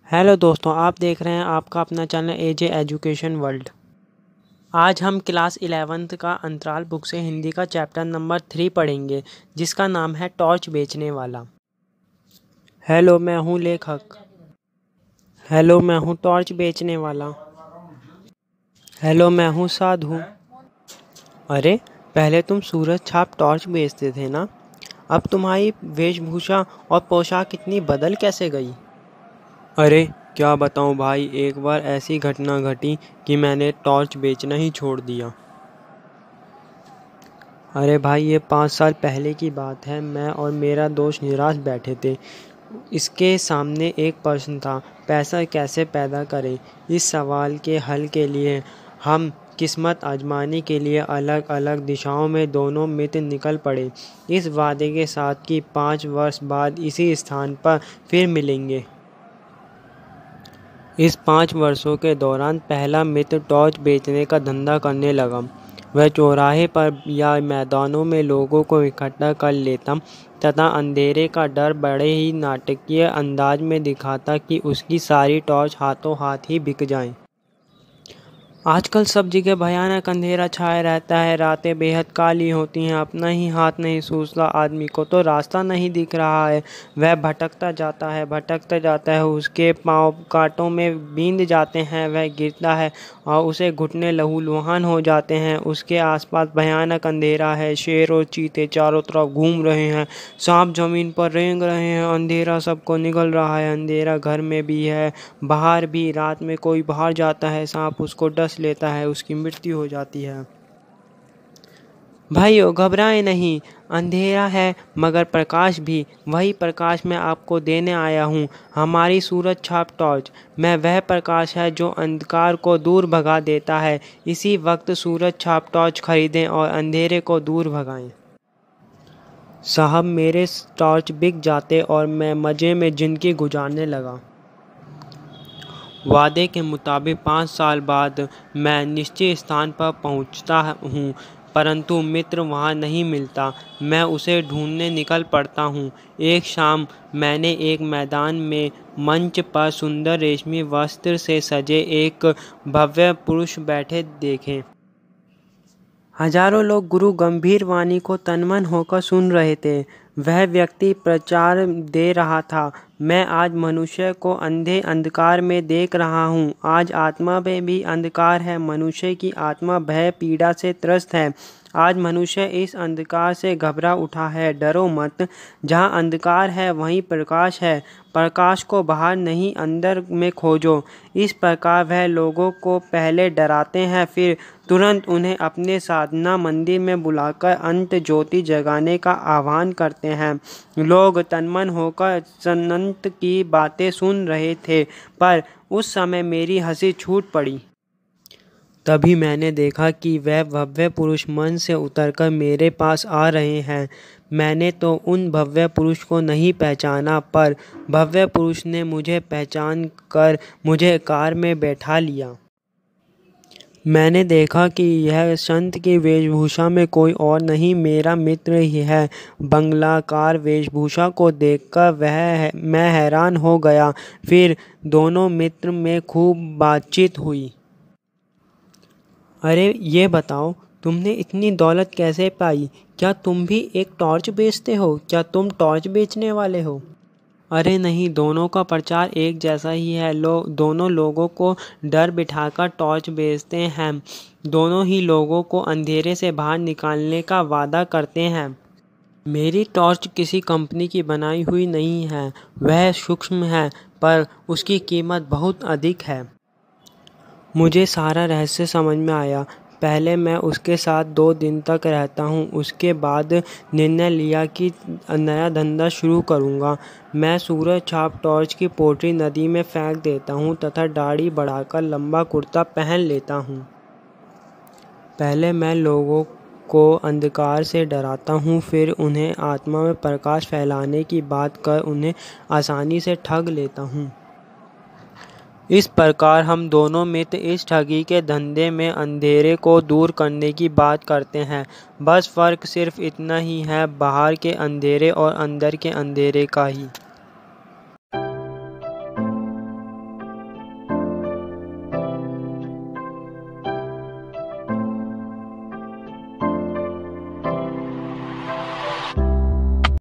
Hello दोस्तों, आप देख रहे हैं आपका अपना चैनल एजे एजुकेशन वर्ल्ड। आज हम क्लास 11th का अंतराल बुक से हिंदी का चैप्टर नंबर 3 पढ़ेंगे, जिसका नाम है टॉर्च बेचने वाला। हेलो, मैं हूँ लेखक। हेलो, मैं हूँ टॉर्च बेचने वाला। हेलो, मैं हूँ साधु। अरे, पहले तुम सूरज छाप टॉर्च बेचते थे ना? अब तुम्हारी वेशभूषा और पोशाक इतनी बदल कैसे गई? अरे क्या बताऊं भाई, एक बार ऐसी घटना घटी कि मैंने टॉर्च बेचना ही छोड़ दिया। अरे भाई, ये 5 साल पहले की बात है। मैं और मेरा दोस्त निराश बैठे थे। इसके सामने एक प्रश्न था, पैसा कैसे पैदा करें। इस सवाल के हल के लिए हम किस्मत आजमाने के लिए अलग अलग दिशाओं में दोनों मित्र निकल पड़े, इस वादे के साथ कि 5 वर्ष बाद इसी स्थान पर फिर मिलेंगे। इस 5 वर्षों के दौरान पहला मित्र टॉर्च बेचने का धंधा करने लगा। वह चौराहे पर या मैदानों में लोगों को इकट्ठा कर लेता तथा अंधेरे का डर बड़े ही नाटकीय अंदाज में दिखाता कि उसकी सारी टॉर्च हाथों हाथ ही बिक जाएं। आजकल सब जगह भयानक अंधेरा छाया रहता है। रातें बेहद काली होती हैं। अपना ही हाथ नहीं सूझता। आदमी को तो रास्ता नहीं दिख रहा है। वह भटकता जाता है। उसके पाँव कांटों में बींध जाते हैं। वह गिरता है और उसे घुटने लहूलुहान हो जाते हैं। उसके आसपास भयानक अंधेरा है। शेर और चीते चारों तरफ घूम रहे हैं। सांप जमीन पर रेंग रहे हैं। अंधेरा सबको निगल रहा है। अंधेरा घर में भी है, बाहर भी। रात में कोई बाहर जाता है, सांप उसको डस लेता है, उसकी मृत्यु हो जाती है। भाइयों, घबराएं नहीं। अंधेरा है मगर प्रकाश भी। वही प्रकाश मैं आपको देने आया हूँ, हमारी सूरज छाप टॉर्च। मैं वह प्रकाश है जो अंधकार को दूर भगा देता है। इसी वक्त सूरज छाप टॉर्च खरीदें और अंधेरे को दूर भगाएं। साहब, मेरे टॉर्च बिक जाते और मैं मज़े में ज़िंदगी गुजारने लगा। वादे के मुताबिक 5 साल बाद मैं निश्चित स्थान पर पहुंचता हूं, परंतु मित्र वहां नहीं मिलता। मैं उसे ढूंढने निकल पड़ता हूं। एक शाम मैंने एक मैदान में मंच पर सुंदर रेशमी वस्त्र से सजे एक भव्य पुरुष बैठे देखे। हजारों लोग गुरु गंभीर वाणी को तन्मन होकर सुन रहे थे। वह व्यक्ति प्रचार दे रहा था, मैं आज मनुष्य को अंधे अंधकार में देख रहा हूँ। आज आत्मा में भी अंधकार है। मनुष्य की आत्मा भय पीड़ा से त्रस्त है। आज मनुष्य इस अंधकार से घबरा उठा है। डरो मत, जहाँ अंधकार है वहीं प्रकाश है। प्रकाश को बाहर नहीं अंदर में खोजो। इस प्रकार वह लोगों को पहले डराते हैं, फिर तुरंत उन्हें अपने साधना मंदिर में बुलाकर अंत ज्योति जगाने का आह्वान करते हैं। लोग तन्मन होकर संत की बातें सुन रहे थे, पर उस समय मेरी हंसी छूट पड़ी। तभी मैंने देखा कि वह भव्य पुरुष मन से उतरकर मेरे पास आ रहे हैं। मैंने तो उन भव्य पुरुष को नहीं पहचाना, पर भव्य पुरुष ने मुझे पहचान कर मुझे कार में बैठा लिया। मैंने देखा कि यह संत की वेशभूषा में कोई और नहीं, मेरा मित्र ही है। बंगलाकार वेशभूषा को देखकर मैं हैरान हो गया। फिर दोनों मित्र में खूब बातचीत हुई। अरे ये बताओ, तुमने इतनी दौलत कैसे पाई? क्या तुम भी एक टॉर्च बेचते हो? क्या तुम टॉर्च बेचने वाले हो? अरे नहीं, दोनों का प्रचार एक जैसा ही है। दोनों लोगों को डर बिठाकर टॉर्च बेचते हैं। दोनों ही लोगों को अंधेरे से बाहर निकालने का वादा करते हैं। मेरी टॉर्च किसी कंपनी की बनाई हुई नहीं है। वह सूक्ष्म है, पर उसकी कीमत बहुत अधिक है। मुझे सारा रहस्य समझ में आया। पहले मैं उसके साथ 2 दिन तक रहता हूँ। उसके बाद निर्णय लिया कि नया धंधा शुरू करूँगा। मैं सूरज छाप टॉर्च की पोटली नदी में फेंक देता हूँ तथा दाढ़ी बढ़ाकर लंबा कुर्ता पहन लेता हूँ। पहले मैं लोगों को अंधकार से डराता हूँ, फिर उन्हें आत्मा में प्रकाश फैलाने की बात कर उन्हें आसानी से ठग लेता हूँ। इस प्रकार हम दोनों मित्र इस ठगी के धंधे में अंधेरे को दूर करने की बात करते हैं। बस फ़र्क सिर्फ इतना ही है, बाहर के अंधेरे और अंदर के अंधेरे का ही।